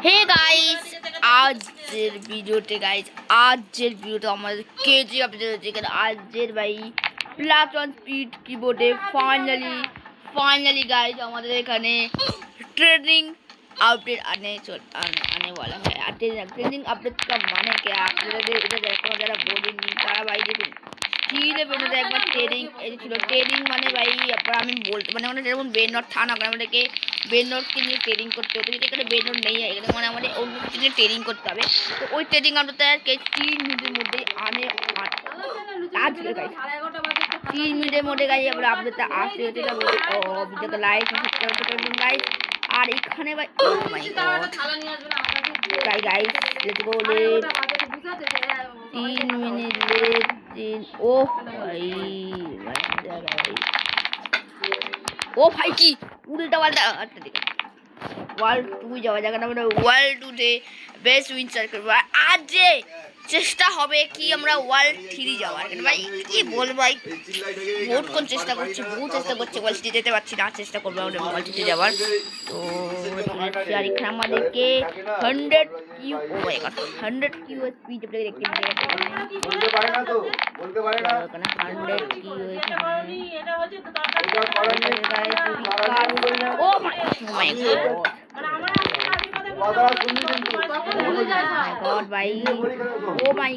Hey guys, আজকের ভিডিওতে আমাদের কেজি আপডেট হচ্ছে। এখানে আজকের ভাই প্লাস ওয়ান স্পিড কিবোর্ডে ফাইনালি গাইস আমাদের এখানে ट्रेनिंग अपडेट आने वाला है। ट्रेनिंग अपडेट का माने क्या? আপনারা এটা দেখো, যারা বোঝেননি তারা ভাই দেখুন কি নেবেন। একবার ট্রেনিং এই ছিল, ট্রেনিং মানে ভাই আপনারা আমি বলতে মানে আমাদের যেমন বেন নট থানা করে আমাদেরকে বেন নটকে নিয়ে ট্রেনিং করতে হতো, কিন্তু এখানে বেন নট নেই, এখানে মানে আমাদের অন্য কিছু নিয়ে ট্রেনিং করতে হবে। তো ওই ট্রেনিং আমরা 3 মিনিটের মধ্যেই আনে আসবে গাইস, 3 মিনিটের মধ্যে গাইস আমরা আপডেটটা আসছে। যেটা ও ভিডিওতে লাইক সাবস্ক্রাইব করুন গাইস। আর এখানে ভাই oh my god guys let's go late 3 minute late 3 ও ভাই ও ভাই কি উল্টা পাল্টা আচ্ছা ঠিক আছে ওয়ার্ল্ড 2 যাওয়া যাক না, আমরা ওয়ার্ল্ড 2 তে বেস্ট উইন সার্চ করব। আজ যে চেষ্টা হবে কি আমরা ওয়ার্ল্ড 3 যাওয়ার। ভাই কি বল ভাই, বহুত কোন চেষ্টা করছে ওয়ার্ল্ড 3 যেতে পারছি না, চেষ্টা করব আমরা ওয়ার্ল্ড 3 যাওয়ার। তো আর এখানে আমাদেরকে 100 Q O my god 100 Q speed আপনাদের দেখতে বলতে পারে না তো বলতে পারে না এখানে 100 কিউ এটা হচ্ছে ও মাই गॉड भाई ओ माय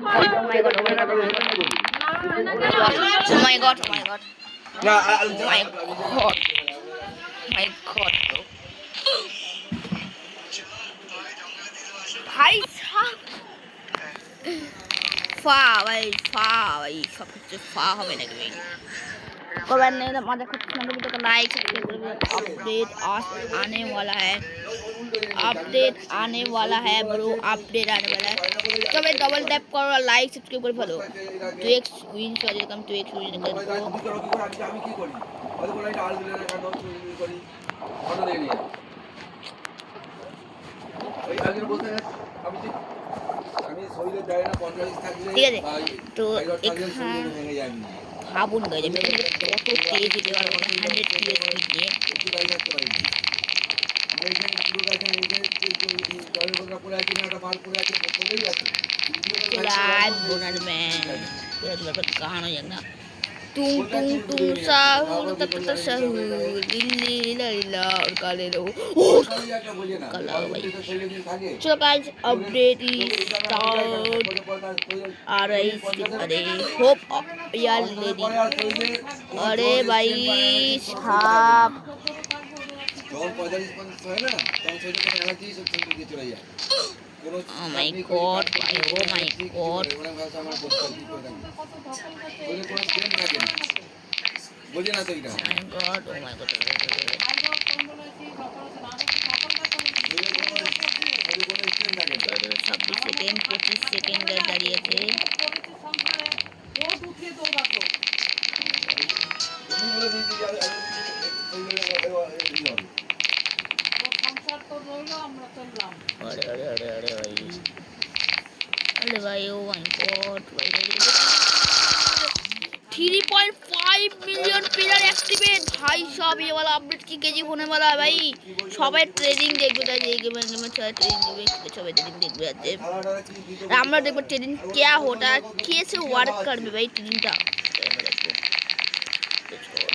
गॉड भाई साहब फा भाई सब कुछ फा হবে নাকি ভাই कमेंट नहीं मजा कुछ ना वीडियो को लाइक अपडेट आने वाला है ब्रो, अपडेट आने वाला है। तो भाई डबल टैप करो और लाइक सब्सक्राइब कर फॉलो 2x विन चले कम 2x विन कर दो। আমি কি করি ওই বলাই ডাল দিলে না কেন চুরি করি অটো দিয়ে নিয়ে ওই আগে বলতে আমি সইলে দেয় না 45 থাকলে ঠিক আছে। তো এখানে ভাবুন গাইজ আমি কত তেজ যেতে পারবো 100 কিলো স্পিড নিয়ে একটু গাড়ি থাকতে পারি। আমরা এখানে পুরো গাড়ি এই জলের বোতল পড়ে আছে না, একটা মাল পড়ে আছে পড়েই আছে লাইভ বোনার ম্যান পুরো তোমার কান হয়ে যাক না তুম সাহুর তত সাহুর দিল্লি লাইলা और काले लो काला भाई। चलो गाइस अपडेट स्टार्ट आ रही अरे होप यार लेडी अरे भाई साहब जब 45 है ना तब सोचे कि मेरा चीज सब चीज के चला जाए। Oh my god भाई oh my god भाषा में बोल कर दी बोले कोई स्क्रीन ना के बोलिए ना तो इधर oh my god 26 second 25 second দাঁড়িয়েছে। अरे भाई oh my God 3.5 million player activate भाई साहब ये वाला अपडेट की केजी होने वाला है भाई। সবাই ট্রেনিং দেখবে তাই এই গেমে ট্রেনিং দেখবে সবাই ট্রেনিং দেখবে আছে আমরা দেখব ট্রেনিং क्या होता है कैसे वर्क करবে भाई ট্রেনিংটা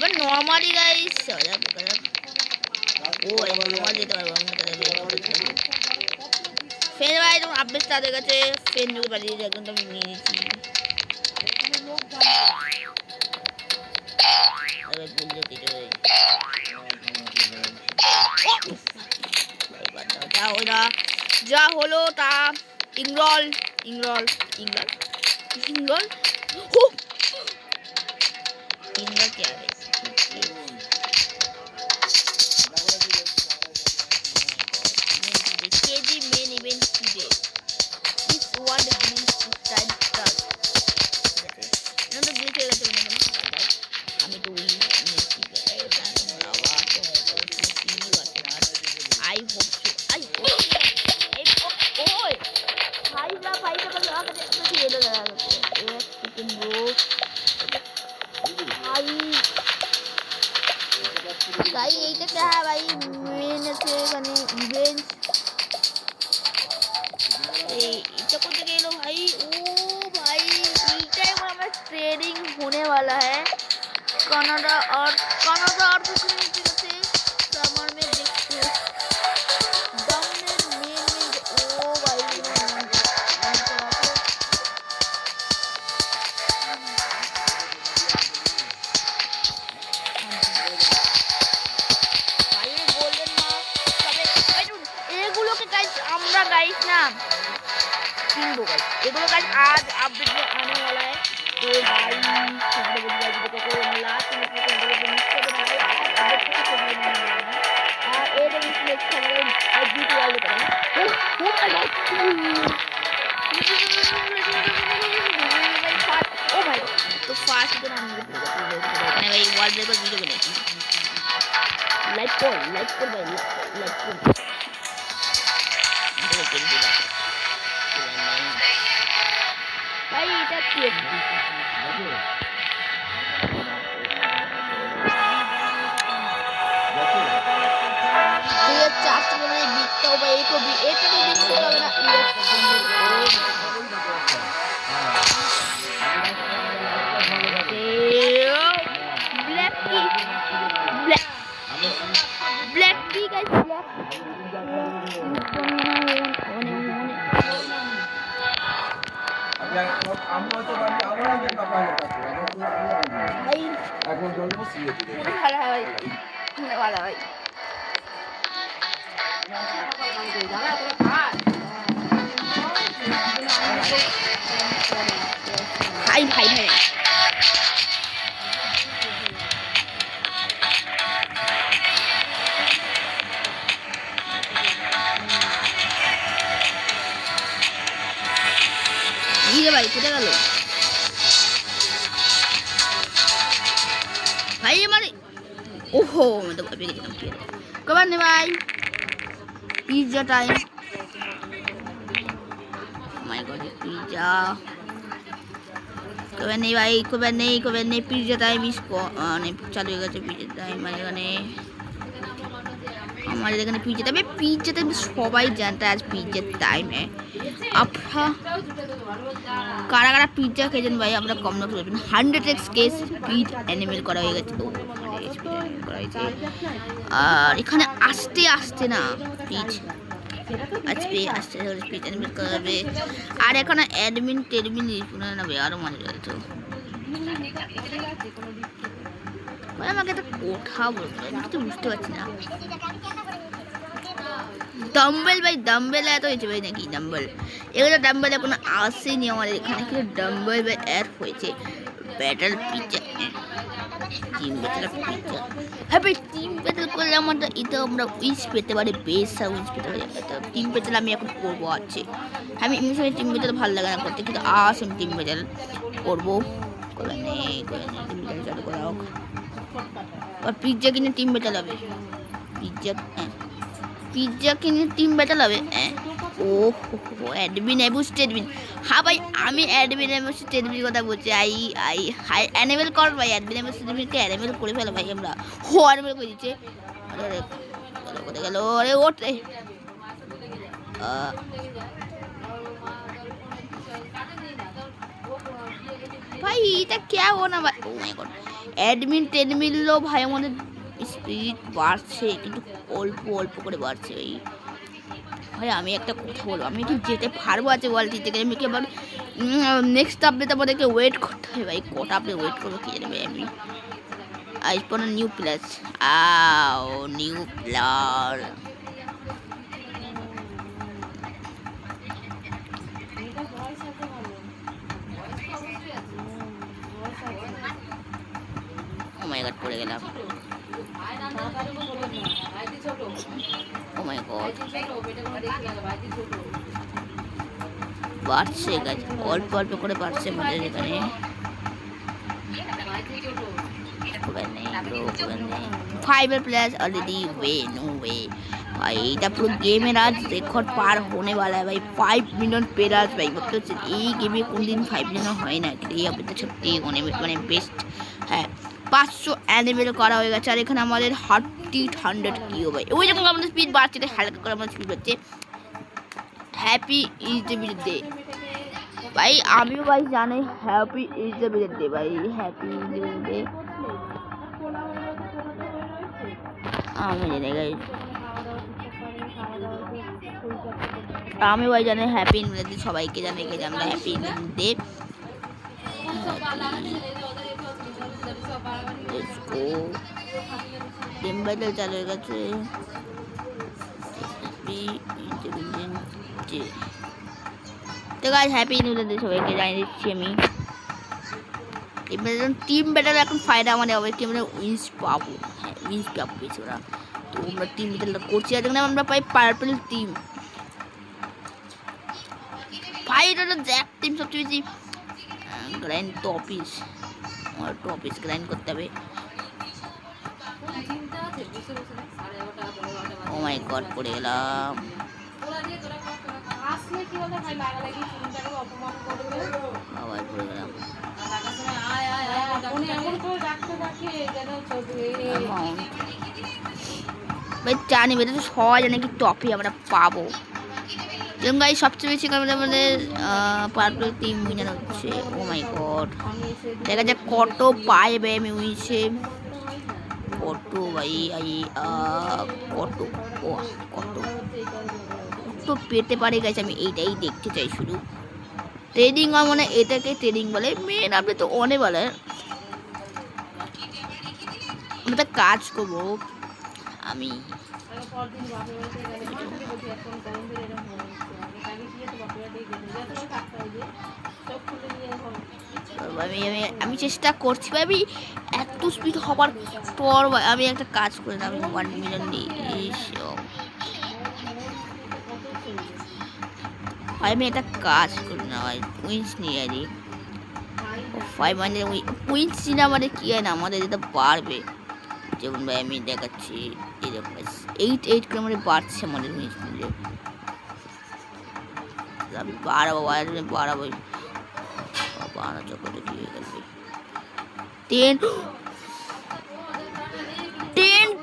बट नॉर्मली गाइस चला बेकार ओ नॉर्मल যেতে পারবো আমরা ফেন ভাই তুমি আপডেট স্টার্ট হয়ে গেছে ফেন যুগে বাড়িয়ে একদম আমি নিয়ে নিয়েছি। আরে বুঝলো কি রে যা হলো তা ইংরল क्या है KG main event today. This one means to stand up. Number glitch हो गया আমি তো উইন নিয়েছি I hope so. ओए भाई का এটা দেখা যাচ্ছে এক সেকেন্ড ব্রো ভাই ভাই এইটাতে হ্যাঁ ভাই মেন আছে এখানে ইভেন্ট এটা করতে গেল भाई ओ भाई এইটা এবার আমরা ট্রেডিং होने वाला है कनाडा और कुछ नहीं ठीक है समर में देखते दम में ओ भाई भाई गोल्डन मार्क তবে এগুলোকে गाइस আমরা गाइस ना किनको गाइस एगुलो गाइस आज अपडेट में आने वाला है तो भाई सबसे बड़ी बात देखो लास्ट में मिस कर देना है अपडेट को करने वाला है ए द मिस कर रहे हैं आज जीत वाले करें ओ माय गॉड ओ भाई तो फास्ट तो हम मैं भाई वॉल देखो वीडियो बने लाइक कर भाई लाइक कर भाई এটা কি ये चार से में बिकता हो भाई एक भी बिकता हो ना ब्लैक की गाइस ब्लैक এখন জলবো সিয়ে দিতে ভালো ভাই ভালো ভাই ভাই ভাই ভাই ভাই কোথায় গেল ভাই মানে ওহো আমি তো ভাবি গেছিলাম কি কবার নে ভাই pizza time my god pizza কবার নেই ভাই কবার নেই পিজ্জা টাইম इसको মানে চালু হয়ে গেছে পিজ্জা টাইম মানে এখানে हमारे এখানে পিজ্জা টাইম সবাই জানতে আজ পিজ্জা টাইম আপনারা কারা কারা পিজ্জা খেয়েছেন ভাই আমরা কমেন্ট করবেন 100x কে স্পিড অ্যানিমেল করা হয়ে গেছে আর এখানে আস্তে না পিচ আস্তে স্পিড অ্যানিমেল করবে আর এখানে অ্যাডমিন না ভাই আরো মজা লাগতো ভাই আমাকে একটা কথা বলতে আমি তো বুঝতে পারছি না ডাম্বেল ভাই ডাম্বেল এত হয়েছে ভাই নাকি ডাম্বেল এগুলো ডাম্বেল এখন আসেনি আমাদের এখানে কিন্তু ডাম্বেল ভাই অ্যাড হয়েছে battle pizza team battle pizza হ্যাঁ ভাই টিম ব্যাটল করলে আমাদের এটা আমরা উইচ পেতে পারি বেস্ট উইচ পেতে পারি টিম ব্যাটল আমি এখন করবো আছে আমি এমনি সময় টিম ব্যাটল ভালো লাগে না করতে কিন্তু আমি টিম ব্যাটল করবো করে নেই টিম ব্যাটল চালু করা হোক আর পিজ্জা কিনে টিম ব্যাটল হবে পিজ্জা কিনে টিম ব্যাটল হবে ও অ্যাডমিন স্টেডমিন হ্যাঁ ভাই আমি অ্যাডমিন স্টেডমিন কথা বলছি হাই অ্যানিমেল কর ভাই অ্যাডমিন স্টেডমিনকে অ্যানিমেল করে ফেলো ভাই আমরা অ্যানিমেল করে দিচ্ছে কোথায় গেল আরে ওঠ ভাই এটা क्या हो ना भाई ओ माय गॉड অ্যাডমিন লো ভাই আমাদের স্পিড বাড়ছে কিন্তু অল্প করে বাড়ছে ভাই আমি একটা কথা বলবো আমি কি যেতে পারবো আছে ওয়ার্ল্ড থেকে আমি কি আবার নেক্সট আপডেট আমাদেরকে ওয়েট করতে হবে ভাই কটা আপডেট ওয়েট করবো কি জানি ভাই আমি iPhone new plus new plus oh my god পড়ে গেলাম ও মাই গড বাড়ছে গাছ অল্প করে বাড়ছে আমাদের এখানে फाइबर प्लस ऑलरेडी वे नो वे भाई এটা পুরো गेम आज रिकॉर्ड पार होने वाला है भाई 5 मिलियन पेयर आज भाई मतलब এই গেমে কোনদিন 5 মিলিয়ন হয় না এই আপডেটটা সত্যি মানে বেস্ট হ্যাঁ 500 অ্যানিমেল করা হয়ে গেছে আর এখানে আমাদের 100 কিও ভাই ওই রকম আমাদের স্পিড বাড়ছে হালকা করে আমাদের স্পিড বাড়ছে হ্যাপি ইজ দ্য ডে ভাই আমিও ভাই জানি হ্যাপি ইজ দ্য ডে ভাই হ্যাপি ইজ দ্য ডে আমি জানি গাইস আমি ভাই জানি হ্যাপি ইজ ডে সবাইকে জানাই যে আমরা happy is day let's go game battle চালু হয়ে গেছে হ্যাপি ইজ দ্য ডে তো গাইস হ্যাপি নিউ ইয়ার সবাইকে জানিয়ে দিচ্ছি আমি এবার টিম ব্যাটল এখন ফায়দা আমাদের হবে কি আমরা উইন্স পাবো হ্যাঁ উইন্স পাবো পেয়েছি ওরা তো আমরা টিম ব্যাটলটা করছি আর এখানে আমরা পাই পার্পল টিম ভাই এটা জ্যাক টিম সবচেয়ে বেশি গ্রাইন্ড টপিস আমার টপিস গ্রাইন্ড করতে হবে ও মাই গড পড়ে গেলাম আবার পড়ে গেলাম ভাই জানি এটা তো সবাই জানে কি টপি আমরা পাবো এবং গাই সবচেয়ে বেশি আমাদের পার্পল টিম উইনার হচ্ছে ও মাই গড দেখা যাক কত পাইবে আমি উইসে কত ভাই কত ও কত তো পেতে পারে গেছে আমি এইটাই দেখতে চাই শুধু ট্রেডিং মানে এটাকে ট্রেডিং বলে মেন আপনি তো অনেক বলে আমি তো কাজ করবো আমি আমি চেষ্টা করছি ভাই আমি এত স্পিড হবার পর আমি একটা কাজ করে না আমি 1 মিলিয়ন নিই ভাই আমি একটা কাজ করি না ভাই উইন্স নিয়ে আনি 5 মানে উইন্স নিলে আমাদের কি হয় না আমাদের যেটা বাড়বে যেমন ভাই আমি দেখাচ্ছি এরকম 8 করে আমাদের বাড়ছে আমাদের উইন্স নিলে আমি বাড়াবো বাড়াবোই বাড়া চক্করে কি হয়ে গেল 10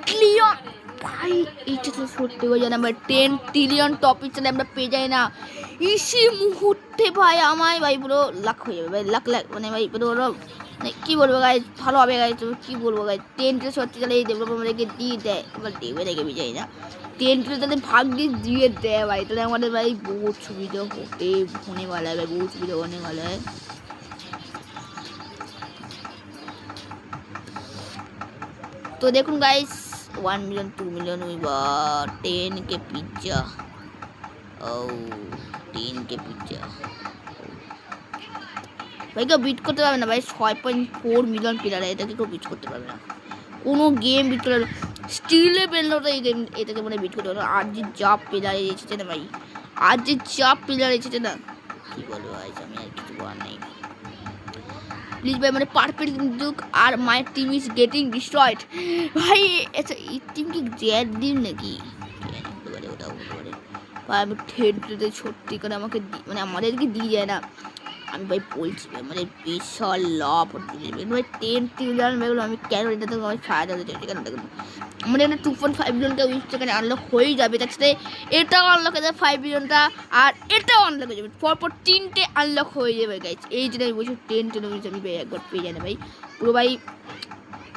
ট্রিলিয়ন ভাই এইটা তো সত্যি হয়ে যায় না ভাই 10 ট্রিলিয়ন টপিক চলে আমরা পেয়ে যাই না ইসি মুহূর্তে ভাই আমায় ভাই পুরো লাখ হয়ে যাবে ভাই লাখ মানে ভাই পুরো কি বলবো গাইজ ভালো হবে গাইজ তুমি কি বলবো গাইজ 10 সত্যি চলে এই ডেভেলপার আমাদেরকে দিয়ে দেয় এবার দেবে নাকি আমি যাই না 10 তাদের ভাগ্যে দিয়ে দেয় ভাই তাহলে আমাদের ভাই বহুত সুবিধা হতে होने वाला है भाई बहुत सुविधा होने वाला है तो देखो गाइस 1 मिलियन 2 मिलियन हुई बा 10 के पिज्जा ओ 10 के पिज्जा भाई को बीट করতে পারবে না ভাই 6.4 মিলিয়ন প্লেয়ার এটাকে কেউ বিট করতে পারবে না কোনো গেম বিট করে স্টিলে পেলটা এই গেম এটাকে মানে বিট করতে পারবে না আর যে জব প্লেয়ার এসেছে না ভাই আর যে জব প্লেয়ার এসেছে না কি বলবো ভাই আমি আর কিছু বলার নেই প্লিজ ভাই মানে পারফেক্ট কিন্তু আর my team is getting destroyed ভাই আচ্ছা এই টিম কি জেড দিন নাকি ওটা ভাই আমি ঠেটতে সত্যি করে আমাকে মানে আমাদেরকে দিয়ে যায় না আমি ভাই বলছি মানে বিশাল লাভ ভাই 10 ট্রিলিয়ন বেগুলো আমি কেন এটা তো আমি ফায়দা হতে চাইছি কেন দেখুন আমাদের এখানে 2.5 বিলিয়নটা উইচ সেখানে আনলক হয়ে যাবে তার সাথে এটাও আনলক হয়ে যাবে 5 বিলিয়নটা আর এটাও আনলক হয়ে যাবে পরপর 3টে আনলক হয়ে যাবে গাইজ এই জন্য আমি বলছি 10 আমি ভাই একবার পেয়ে যাই না ভাই পুরো ভাই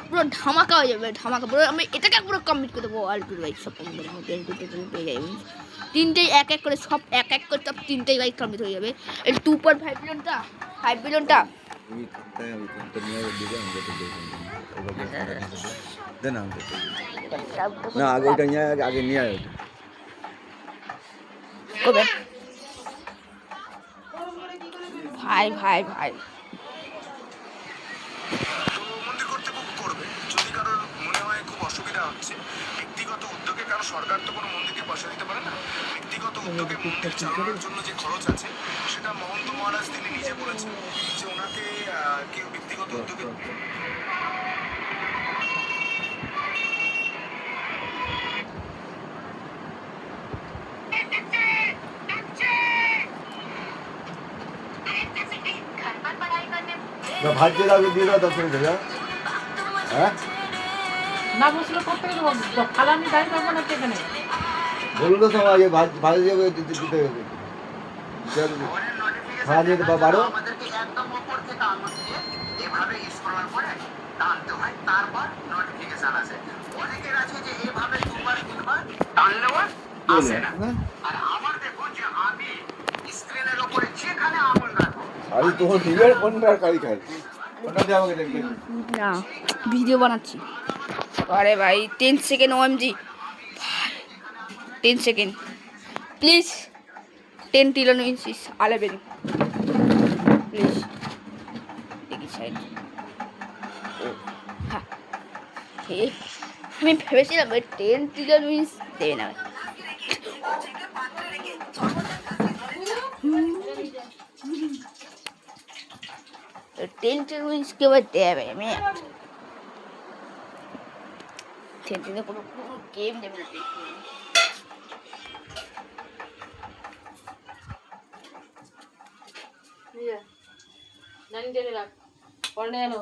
পুরো ধামাকা হয়ে যাবে ধামাকা পুরো আমি এটাকে পুরো কমপ্লিট করে দেবো আলটুর ভাই সব পেয়ে যাই 3টেই এক করে সব এক করে সব 3টেই ভাই কমপ্লিট হয়ে যাবে এই 2.5 বিলিয়নটা 5 বিলিয়নটা না আগে ওটা নিয়ে আগে নিয়ে আয় কবে ভাই ভাই ভাই মন্দির কর্তৃপক্ষ করবে যদি কারোর মনে হয় খুব অসুবিধা হচ্ছে ব্যক্তিগত উদ্যোগে কারণ সরকার তো কোনো মন্দিরকে পয়সা দিতে পারে না ব্যক্তিগত উদ্যোগে মন্দির চালানোর জন্য যে খরচ আছে সেটা মহন্ত মহারাজ তিনি নিজে বলেছেন যে ওনাকে কেউ ব্যক্তিগত উদ্যোগে না ভাজ্যের আগে দিয়ে দাও 10 মিনিট হ্যাঁ না বসলে করতে গেলে খালা আমি দাঁড়িয়ে থাকবো না এখানে। বলুন তো সময় আগে ভাজি যাবে দিতে হবে খাওয়া দিয়ে বারো আমাদেরকে একদম উপর থেকে আঙুল দিয়ে এভাবে স্ক্রল করে টানতে হয়, তারপর নোটিফিকেশন আসে। অনেকের আছে যে এভাবে দুবার তিনবার টানলেও আসে না। আর আমার দেখো যে আমি স্ক্রিনের উপরে যেখানে আঙুল রাখবো আমি তোমার নিজের কোনটার কারি খাই কোনটা দিয়ে আমাকে দেখবে না ভিডিও বানাচ্ছি। আরে ভাই 10 সেকেন্ড ওএমজি 10 সেকেন্ড প্লিজ 10 টিলন ইঞ্চিস 11 প্লিজ দেখি সাইড ও হ্যাঁ আমি ভেবেছিলাম 10 টিলন ইঞ্চ দেবে না। টেন টিলন ইঞ্চ কে দেবে আমি টেনে কোনো গেম দেবে না। জানি টেনে রাখ পরে এলো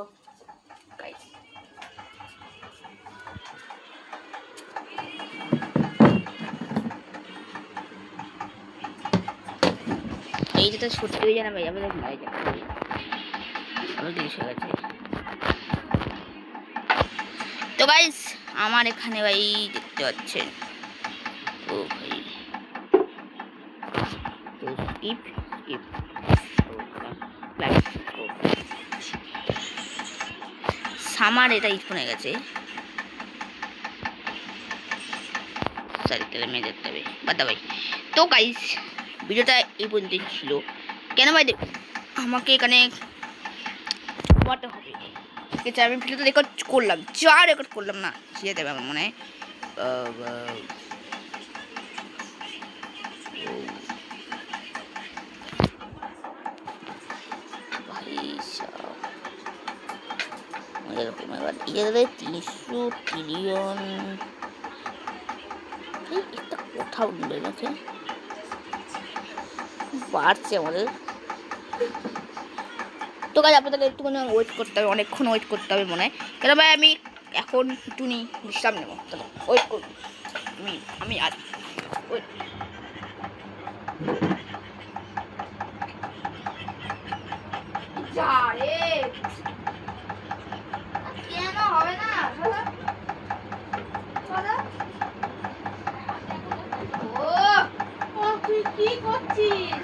এই যেটা সত্যি হয়ে জানা ভাই আমাদের মারা যাবে আমার জিনিস হয়ে গেছে। তো গাইস আমার এখানে ভাই দেখতে পাচ্ছেন ও ভাই তো স্কিপ স্কিপ সামার এটা ইফোন হয়ে গেছে সার্কেলে মেয়ে দেখতে হবে বাদা ভাই। তো গাইস ভিডিওটা এই পর্যন্ত ছিল কেন ভাই আমাকে এখানে ঘুমাতে হবে ঠিক আছে। আমি ভিডিওটা রেকর্ড করলাম যা রেকর্ড করলাম না ছেড়ে দেবে আমার মনে হয় এবার 300 ট্রিলিয়ন এটা কোথাও নেবে নাকি বাড়ছে আমাদের। তো কাজ আপনাদের একটুখানি ওয়েট করতে হবে অনেকক্ষণ ওয়েট করতে হবে মনে হয় কেন ভাই আমি এখন একটুখানি বিশ্রাম নেবো তাহলে ওয়েট করব আমি আজ ওয়েট কেন হবে না ও তুই কি করছিস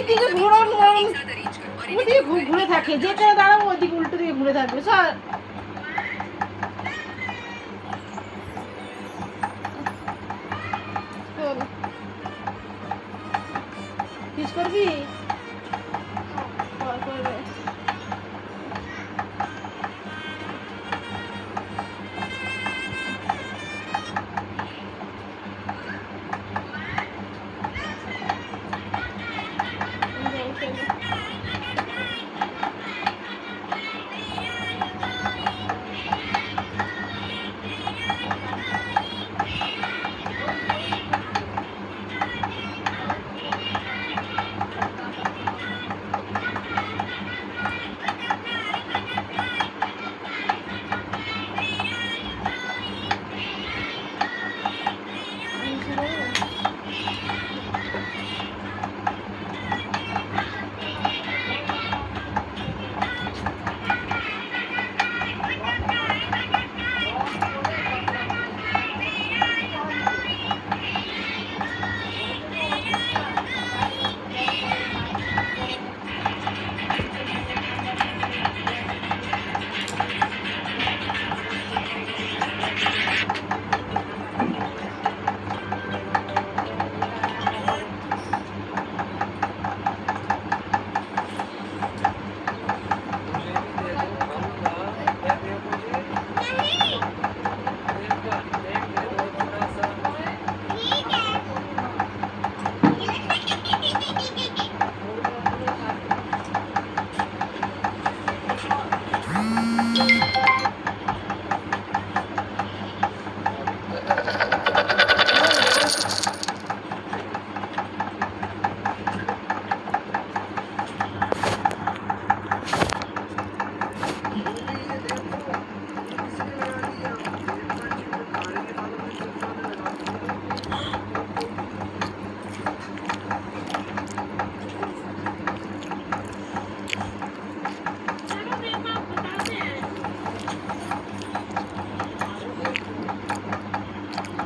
দিকে ওদিকে ঘুরে থাকে, যেখানে দাঁড়াবো ওদিকে উল্টো দিকে ঘুরে থাকবে স্যার। কিস করবি? করবে।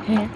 হ্যাঁ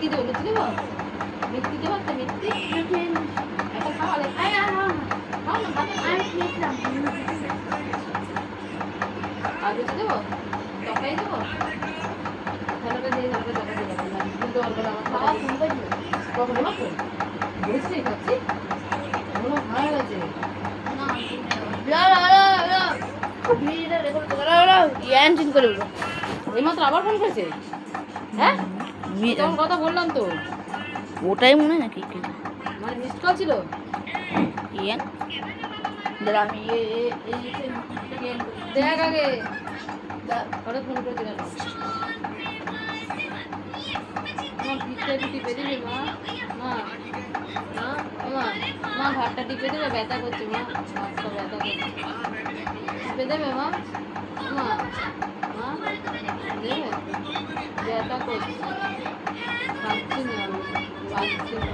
কি দেবো? লুচি দেবো? মিষ্টি দেবো? একটা মিষ্টি একটা খাওয়ালে খাও না, ভাত আর লুচি দেবো? তরকারি দেবো? থালাটা দিয়ে থালাটা তরকারি দেবো। কিন্তু ওরবেলা আমার খাওয়া শুনবে কখন মাত্র বুঝছি খাচ্ছি ওগুলো ভালো গেছে এইমাত্র আবার ফোন করেছে। হ্যাঁ তখন কথা বললাম তো, ওটাই মনে হয় নাকি মানে মিসড কল ছিল। ইয়ান আমি দেখ আগে হঠাৎ ফোন করেছে কেন? আমার পিঠটা একটু টিপে দিবি মা? মা মা মা মা ঘাটটা টিপে দেবে, ব্যথা করছে মা, ঘাটটা ব্যথা করছে, টিপে দেবে মা? মা মা দেবে, ব্যথা করছে, পাচ্ছি না আমি, পাচ্ছি না।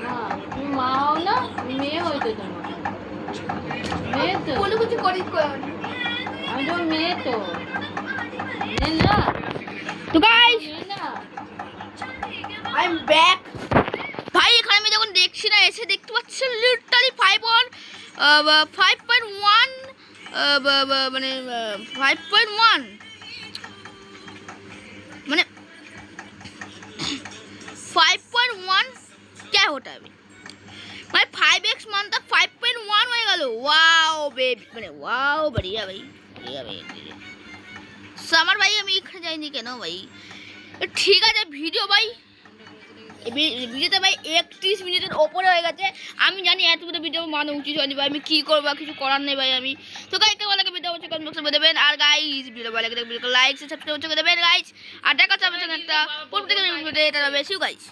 মা তুমি মা হও না, মেয়ে হইতো তোমার, মেয়ে তো আমি তো মেয়ে তো মেয়ে না। তো গাইস নে না আই এম ব্যাক। ভাই এখানে আমি যখন দেখছি না এসে দেখতে পাচ্ছি লিটারালি 5.1 মানে 5.1 মানে 5.1 क्या होता है মানে 5x मान तक 5.1 হয়ে গেল। ওয়াও বেবি মানে ওয়াও बढ़िया भाई बढ़िया भाई। সামার ভাই আমি এখানে যাইনি কেন ভাই? ঠিক আছে ভিডিও ভাই ভিডিওতে ভাই 31 মিনিটের ওপরে হয়ে গেছে। আমি জানি এতগুলো ভিডিও মানে উচিত হয়নি ভাই, আমি কি করবো কিছু করার নেই ভাই। আমি তো গাইস কেমন লাগে ভিডিও অবশ্যই কমেন্ট বক্সে দেবেন। আর গাইস ভিডিও ভালো লাগলে ভিডিওকে লাইক সাবস্ক্রাইব করে দেবেন গাইস। আর দেখা হচ্ছে আমাদের একটা পরবর্তী ভিডিওতে। এটা বেশি গাইস।